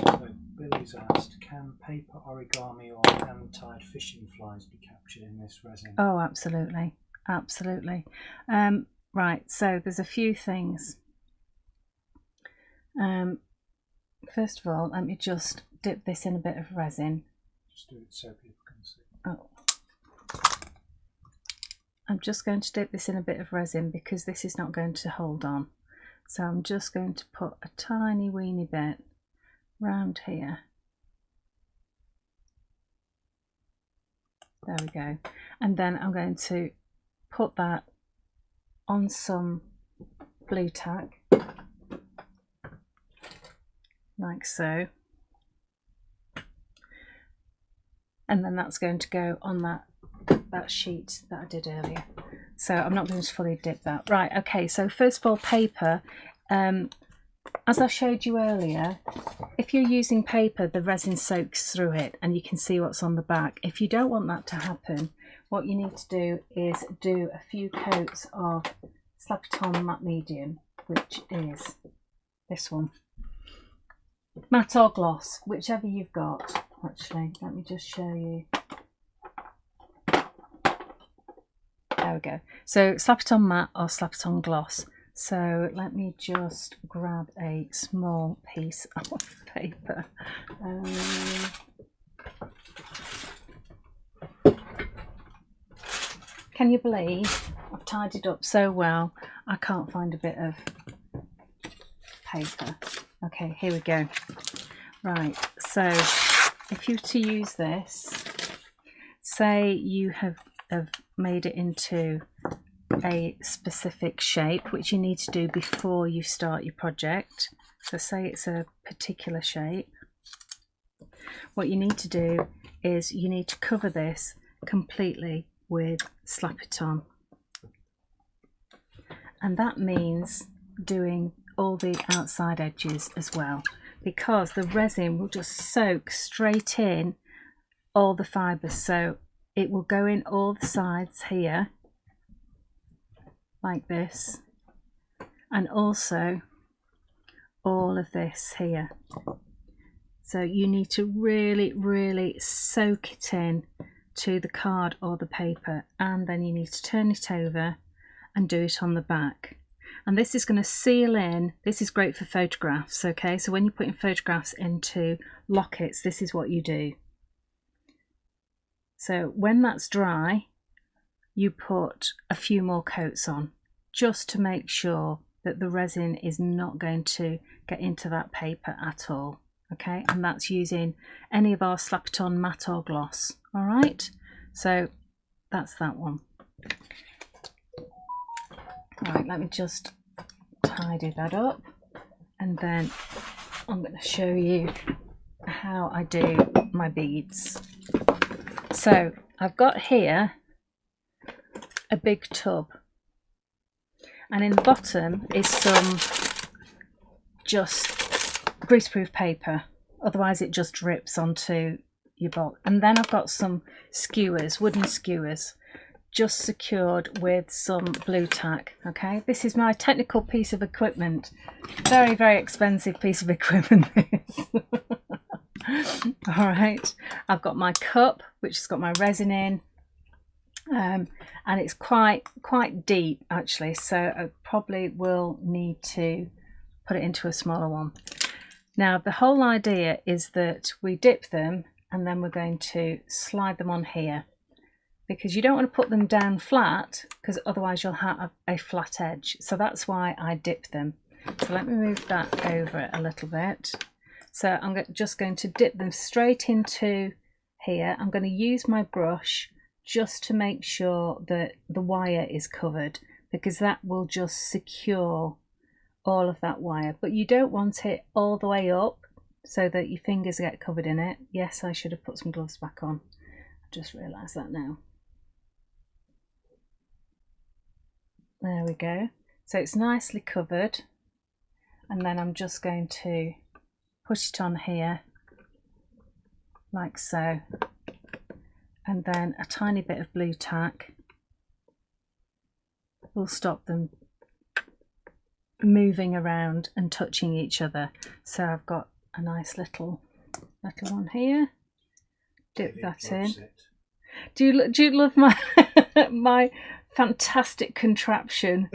So Billy's asked, can paper origami or hand-tied fishing flies be captured in this resin? Oh, absolutely, absolutely. Right, so there's a few things. First of all, let me just dip this in a bit of resin. Just do it so people can see. Oh. I'm just going to dip this in a bit of resin because this is not going to hold on. So I'm just going to put a tiny weeny bit round here. There we go. And then I'm going to put that on some blue tack, like so. And then that's going to go on that sheet that I did earlier. So I'm not going to fully dip that. Right, okay, so first of all, paper. As I showed you earlier, if you're using paper, the resin soaks through it and you can see what's on the back. If you don't want that to happen, what you need to do is do a few coats of Slap-It-On Matte Medium, which is this one. Matte or gloss, whichever you've got. Actually, let me just show you. There we go. So Slap-It-On Matte or Slap-It-On Gloss. So let me just grab a small piece of paper. Can you believe I've tied it up so well I can't find a bit of paper. Okay, here we go. Right, so if you were to use this, say you have made it into a specific shape, which you need to do before you start your project. So say it's a particular shape. What you need to do is you need to cover this completely with Slap-It-On. And that means doing all the outside edges as well, because the resin will just soak straight in all the fibres. So it will go in all the sides here, like this, and also all of this here. So you need to really soak it in to the card or the paper, and then you need to turn it over and do it on the back. and this is going to seal in. This is great for photographs, okay? So when you're putting photographs into lockets, this is what you do. So when that's dry, you put a few more coats on, just to make sure that the resin is not going to get into that paper at all, okay? And that's using any of our Slap It On matte or gloss, all right? So that's that one. Right, let me just tidy that up, and then I'm going to show you how I do my beads. So I've got here a big tub, and in the bottom is some just greaseproof paper, otherwise it just drips onto your box. And then I've got some skewers, wooden skewers, just secured with some blue tack. Okay, this is my technical piece of equipment. Very, very expensive piece of equipment this. All right, I've got my cup, which has got my resin in, and it's quite deep actually, so I probably will need to put it into a smaller one. Now the whole idea is that we dip them and then we're going to slide them on here, because you don't want to put them down flat, because otherwise you'll have a flat edge. So that's why I dip them. So let me move that over a little bit. So I'm just going to dip them straight into here. I'm going to use my brush just to make sure that the wire is covered, because that will just secure all of that wire. But you don't want it all the way up so that your fingers get covered in it. Yes, I should have put some gloves back on. I just realised that now. There we go. So it's nicely covered, and then I'm just going to put it on here like so, and then a tiny bit of blue tack will stop them moving around and touching each other. So I've got a nice little one here. Dip that in. Do you love my my fantastic contraption?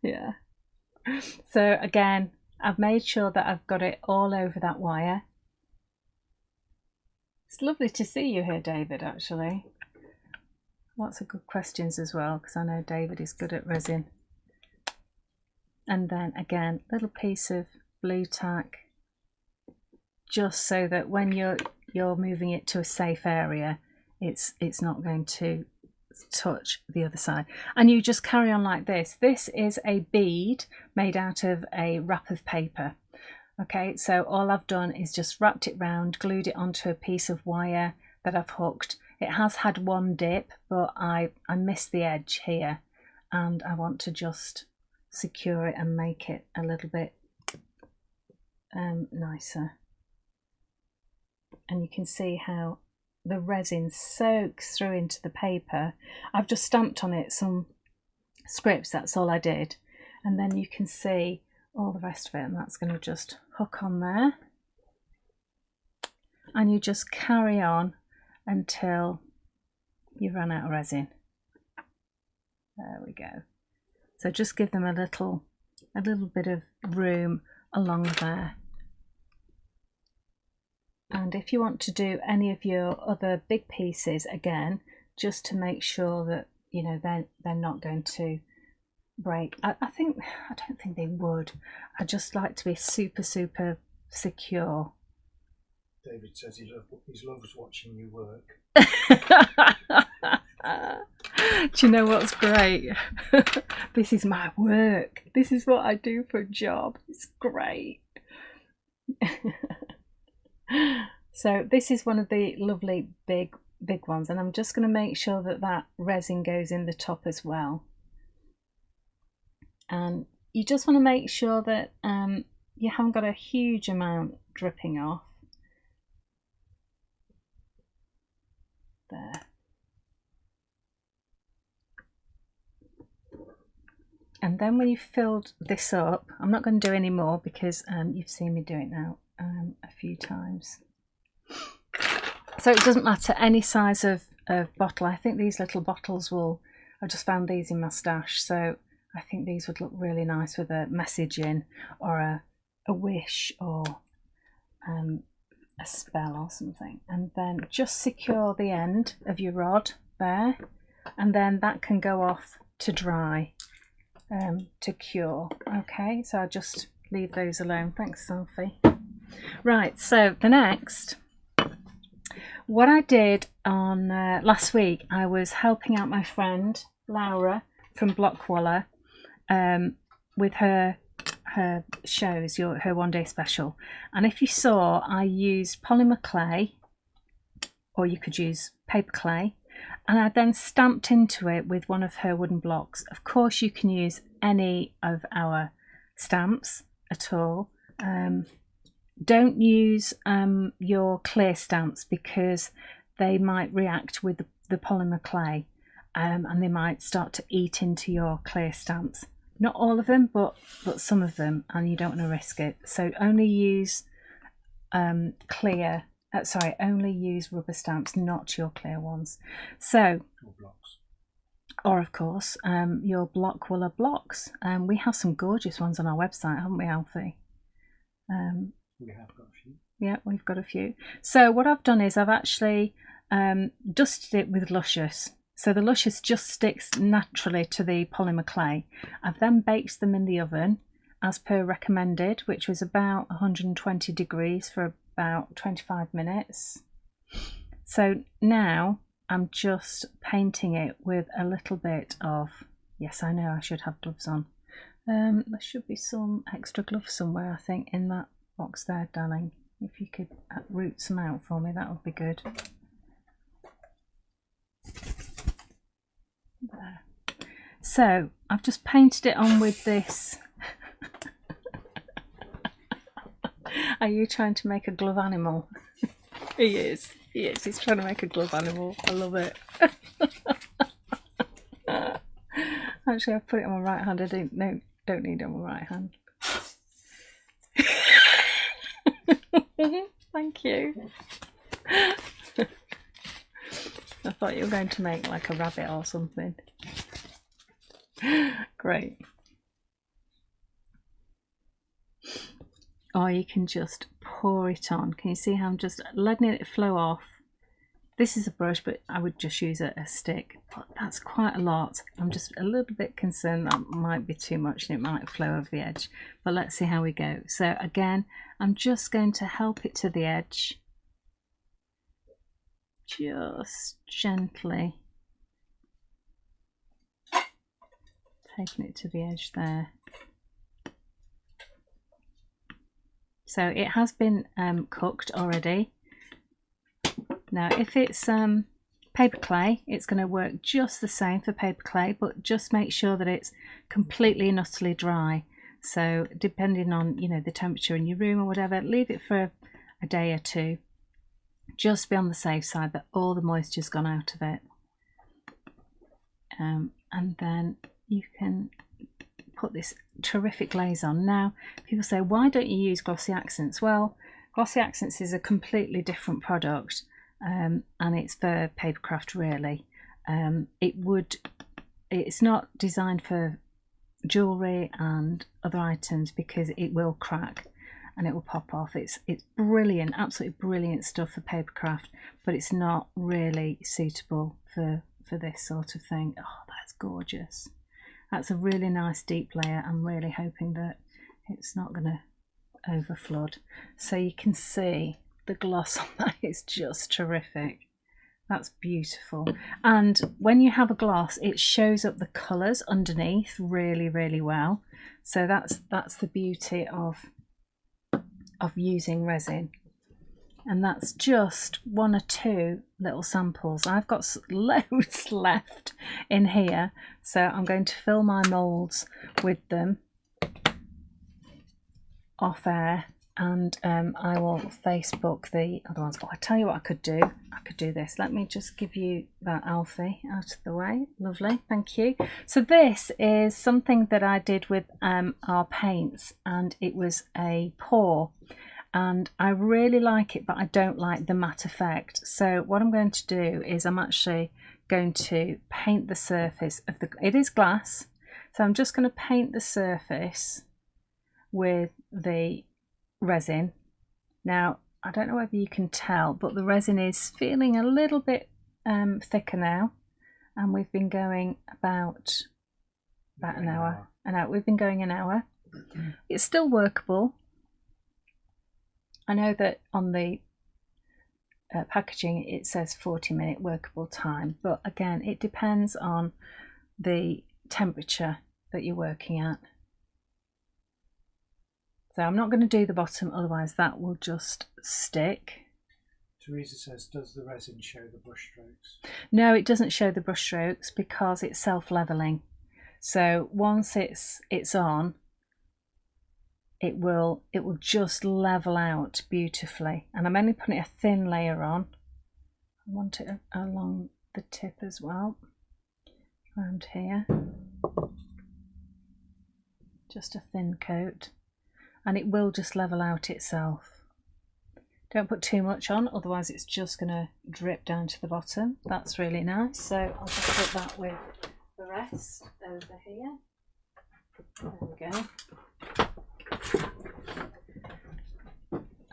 Yeah. So again, I've made sure that I've got it all over that wire. It's lovely to see you here, David, actually. Lots of good questions as well, because I know David is good at resin. And then again, little piece of blue tack, just so that when you're moving it to a safe area, it's not going to touch the other side. And you just carry on like this. This is a bead made out of a wrap of paper. Okay, so all I've done is just wrapped it round, glued it onto a piece of wire that I've hooked. It has had one dip, but I missed the edge here, and I want to just secure it and make it a little bit nicer. And you can see how the resin soaks through into the paper. I've just stamped on it some scripts, that's all I did. And then you can see all the rest of it, and that's going to just hook on there. And you just carry on until you run out of resin. There we go. So just give them a little bit of room along there. And if you want to do any of your other big pieces, again, just to make sure that, you know, they're not going to break. I don't think they would. I just like to be super secure. David says he loves watching you work. Do you know what's great? This is my work. This is what I do for a job. It's great. So this is one of the lovely big ones, and I'm just going to make sure that that resin goes in the top as well. And you just want to make sure that you haven't got a huge amount dripping off. There. And then when you've filled this up, I'm not going to do any more because you've seen me do it now a few times. So it doesn't matter any size of bottle. I think these little bottles will I just found these in my stash, so I think these would look really nice with a message in, or a wish, or a spell or something. And then just secure the end of your rod there, and then that can go off to dry, to cure. Okay, so I'll just leave those alone. Thanks, Sophie. Right, so the next, what I did on last week, I was helping out my friend Laura from Blockwalla with her shows, her one day special. And if you saw, I used polymer clay, or you could use paper clay, and I then stamped into it with one of her wooden blocks. Of course, you can use any of our stamps at all. Don't use your clear stamps, because they might react with the polymer clay, and they might start to eat into your clear stamps. Not all of them, but some of them, and you don't want to risk it. So only use only use rubber stamps, not your clear ones. So, or of course, your Blockwalla blocks. We have some gorgeous ones on our website, haven't we, Alfie? We have got a few. Yeah, we've got a few. So what I've done is I've actually dusted it with Luscious. So the Luscious just sticks naturally to the polymer clay. I've then baked them in the oven as per recommended, which was about 120 degrees for about 25 minutes. So now I'm just painting it with a little bit of, yes, I know I should have gloves on. There should be some extra gloves somewhere, I think, in that box there, darling. If you could root some out for me, that would be good. There. So I've just painted it on with this. Are you trying to make a glove animal? He is. He's trying to make a glove animal. I love it. Actually, I've put it on my right hand. I don't need it on my right hand. Thank you. I thought you were going to make like a rabbit or something. Great. Or you can just pour it on. Can you see how I'm just letting it flow off? This is a brush, but I would just use a stick. But that's quite a lot. I'm just a little bit concerned that might be too much and it might flow over the edge. But let's see how we go. So again, I'm just going to help it to the edge. Just gently taking it to the edge there. So it has been cooked already. Now if it's paper clay, it's going to work just the same for paper clay, but just make sure that it's completely and utterly dry. So depending on, you know, the temperature in your room or whatever, leave it for a day or two. Just be on the safe side that all the moisture's gone out of it. And then you can put this terrific glaze on. Now, people say, why don't you use Glossy Accents? Well, Glossy Accents is a completely different product, and it's for papercraft really. It's not designed for jewellery and other items because it will crack and it will pop off. It's brilliant, absolutely brilliant stuff for papercraft, but it's not really suitable for this sort of thing. Oh, that's gorgeous. That's a really nice deep layer. I'm really hoping that it's not going to overflood. So you can see the gloss on that is just terrific. That's beautiful. And when you have a gloss, it shows up the colours underneath really, really well. So that's the beauty of using resin. And that's just one or two little samples. I've got loads left in here, so I'm going to fill my moulds with them off air, and I will Facebook the other ones. Oh, I tell you what I could do. I could do this. Let me just give you that, Alfie, out of the way. Lovely, thank you. So this is something that I did with our paints, and it was a pour. And I really like it, but I don't like the matte effect. So what I'm going to do is I'm actually going to paint the surface of the, it is glass, so I'm just going to paint the surface with the resin. Now, I don't know whether you can tell, but the resin is feeling a little bit thicker now, and we've been going about an hour. We've been going an hour. It's still workable. I know that on the packaging it says 40-minute workable time, but again, it depends on the temperature that you're working at. So I'm not going to do the bottom, otherwise that will just stick. Teresa says, does the resin show the brush strokes? No, it doesn't show the brush strokes because it's self-leveling. So once it's on, it will just level out beautifully. And I'm only putting a thin layer on. I want it along the tip as well, around here. Just a thin coat, and it will just level out itself. Don't put too much on, otherwise it's just going to drip down to the bottom. That's really nice. So I'll just put that with the rest over here. There we go.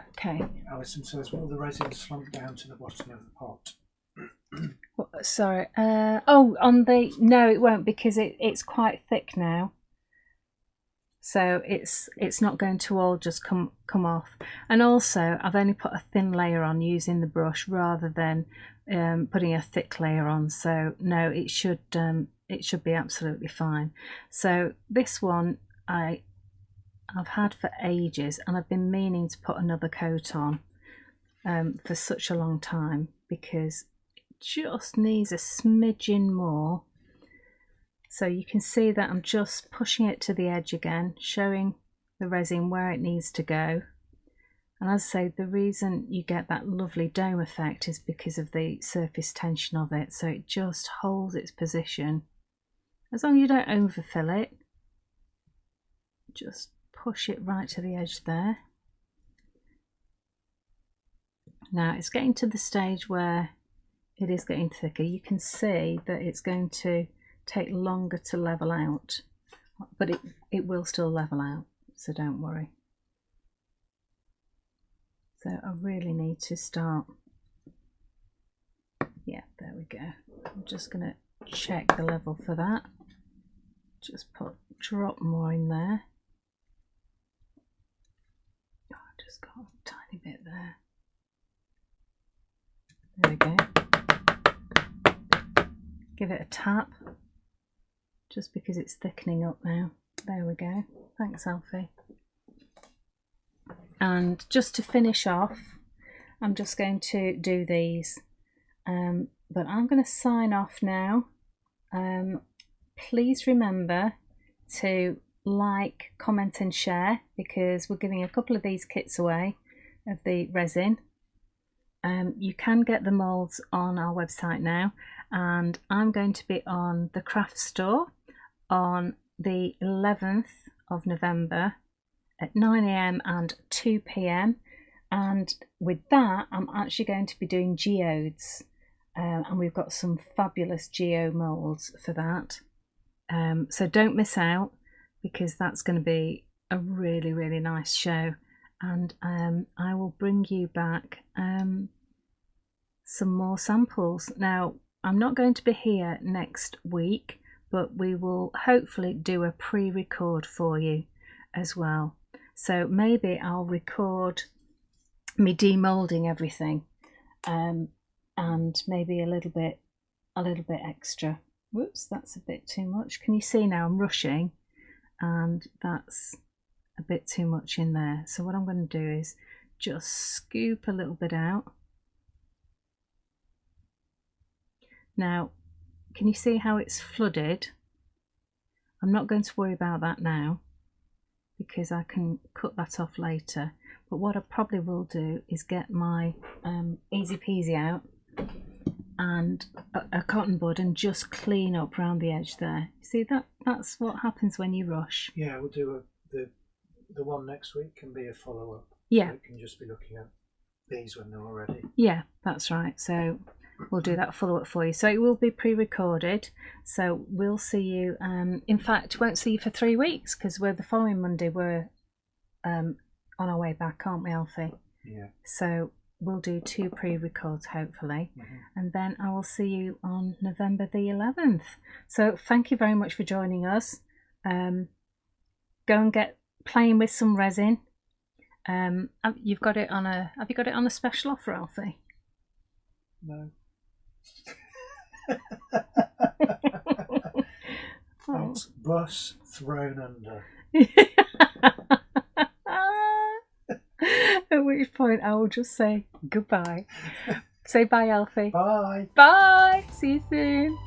Okay. Alison says, will the resin slump down to the bottom of the pot? Sorry. Oh, on the, no, it won't, because it's quite thick now. So it's not going to all just come off. And also, I've only put a thin layer on using the brush rather than putting a thick layer on. So no, it should be absolutely fine. So this one I've had for ages, and I've been meaning to put another coat on for such a long time, because it just needs a smidgen more. So you can see that I'm just pushing it to the edge again, showing the resin where it needs to go. And as I say, the reason you get that lovely dome effect is because of the surface tension of it. So it just holds its position. As long as you don't overfill it, just push it right to the edge there. Now it's getting to the stage where it is getting thicker. You can see that it's going to take longer to level out, but it will still level out, so don't worry. So I really need to start, yeah, there we go. I'm just going to check the level for that. Just drop more in there. Oh, I just got a tiny bit there. There we go. Give it a tap, just because it's thickening up now. There we go. Thanks, Alfie. And just to finish off, I'm just going to do these, but I'm going to sign off now. Please remember to like, comment and share, because we're giving a couple of these kits away of the resin. You can get the moulds on our website now, and I'm going to be on the craft store on the 11th of November at 9 AM and 2 PM, and with that I'm actually going to be doing geodes, and we've got some fabulous geo moulds for that, so don't miss out, because that's going to be a really nice show. And I will bring you back some more samples. Now, I'm not going to be here next week, but we will hopefully do a pre-record for you as well. So maybe I'll record me demoulding everything, and maybe a little bit extra. Whoops, that's a bit too much. Can you see now I'm rushing, and that's a bit too much in there. So what I'm going to do is just scoop a little bit out. Now, can you see how it's flooded? I'm not going to worry about that now, because I can cut that off later. But what I probably will do is get my Easy Peasy out and a cotton bud and just clean up around the edge there. See, that's what happens when you rush. Yeah, we'll do the one next week can be a follow-up. Yeah. So it can just be looking at these when they're all ready. Yeah, that's right. So we'll do that follow-up for you. So it will be pre-recorded. So we'll see you. In fact, won't see you for 3 weeks because we're the following Monday. We're on our way back, aren't we, Alfie? Yeah. So we'll do 2 pre-records hopefully, and then I will see you on November the 11th. So thank you very much for joining us. Go and get playing with some resin. You've got it on a. Have you got it on a special offer, Alfie? No. Oh. Bus thrown under. At which point I will just say goodbye. Say bye, Alfie. Bye. Bye. See you soon.